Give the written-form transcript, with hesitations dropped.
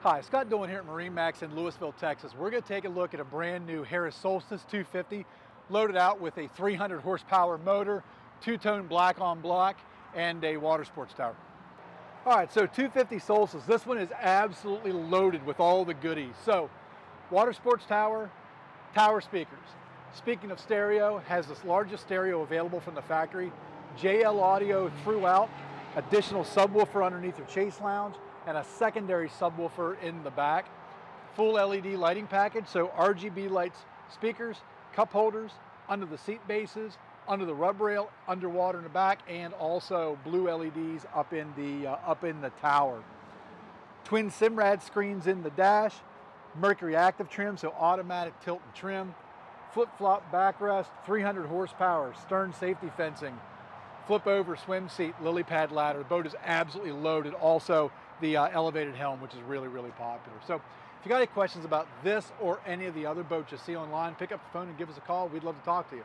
Hi, Scott Dolan here at MarineMax in Lewisville, Texas. We're going to take a look at a brand new Harris Solstice 250 loaded out with a 300 horsepower motor, two-tone black on black, and a water sports tower. All right, so 250 Solstice, this one is absolutely loaded with all the goodies. So, water sports tower, tower speakers. Speaking of stereo, has this largest stereo available from the factory, JL audio throughout, additional subwoofer underneath your Chaise lounge, and a secondary subwoofer in the back. Full LED lighting package, so RGB lights, speakers, cup holders, under the seat bases, under the rub rail, underwater in the back, and also blue LEDs up in the tower. Twin Simrad screens in the dash, Mercury active trim, so automatic tilt and trim, flip-flop backrest, 300 horsepower, stern safety fencing, flip over swim seat, lily pad ladder. The boat is absolutely loaded. Also the elevated helm, which is really popular. So if you got any questions about this or any of the other boats you see online, pick up the phone and give us a call. We'd love to talk to you.